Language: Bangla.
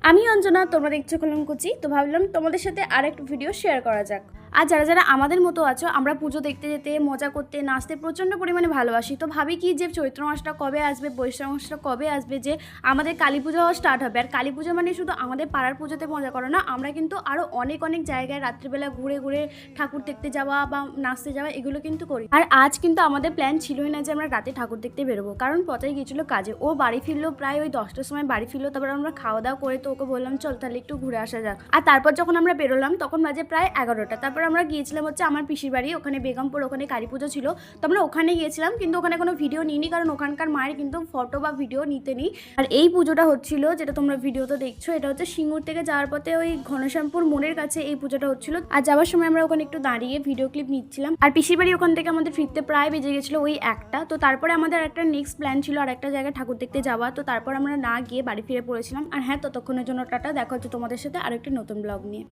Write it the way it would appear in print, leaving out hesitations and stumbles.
আমি অঞ্জনা, তোমরা দেখছো কলমকুচি। তো ভাবলাম তোমাদের সাথে আরেকটা ভিডিও শেয়ার করা যাক। আর যারা যারা আমাদের মতো আছো, আমরা পুজো দেখতে যেতে, মজা করতে, নাচতে প্রচণ্ড পরিমাণে ভালোবাসি। তো ভাবি কি যে চৈত্র মাসটা কবে আসবে, বৈশাখ মাসটা কবে আসবে, যে আমাদের কালী পুজো স্টার্ট হবে। আর কালী পুজো মানে শুধু আমাদের পাড়ার পুজোতে মজা করো না, আমরা কিন্তু আরও অনেক অনেক জায়গায় রাত্রিবেলা ঘুরে ঘুরে ঠাকুর দেখতে যাওয়া বা নাচতে যাওয়া এগুলো কিন্তু করি। আর আজ কিন্তু আমাদের প্ল্যান ছিলই না যে আমরা রাতে ঠাকুর দেখতে বেরোবো, কারণ পচাই গিয়েছিলো কাজে। ও বাড়ি ফিরলো প্রায় ওই 10টার সময় বাড়ি ফিরলো। তারপর আমরা খাওয়া দাওয়া করে তো ওকে বললাম চল তাহলে একটু ঘুরে আসা যাক। আর তারপর যখন আমরা বেরোলাম তখন বাজে প্রায় 11টা। তারপর আমরা গিয়েছিলাম হচ্ছে আমার পিসির বাড়ি, ওখানে বেগমপুর, ওখানে কালী পুজো ছিল। তো আমরা ওখানে গিয়েছিলাম, কিন্তু ওখানে কোনো ভিডিও নিইনি, কারণ ওখানকার মায়ের কিন্তু ফটো বা ভিডিও নিতে নেই। আর এই পুজোটা হচ্ছিল, যেটা তোমরা ভিডিওতে দেখছো, এটা হচ্ছে সিঙ্গুর থেকে যাওয়ার পথে ওই ঘনশ্যামপুর মোড়ের কাছে এই পুজোটা হচ্ছিল। আর যাওয়ার সময় আমরা ওখানে একটু দাঁড়িয়ে ভিডিও ক্লিপ নিচ্ছিলাম। আর পিসির বাড়ি ওখান থেকে আমাদের ফিরতে প্রায় বেজে গেছিলো ওই 1টা। তো তারপরে আমাদের একটা নেক্সট প্ল্যান ছিল আর একটা জায়গায় ঠাকুর দেখতে যাওয়া। তো তারপর আমরা না গিয়ে বাড়ি ফিরে পড়েছিলাম। আর হ্যাঁ, ততক্ষণের জন্য টাটা, দেখা হচ্ছে তোমাদের সাথে আরেকটি নতুন ব্লগ নিয়ে।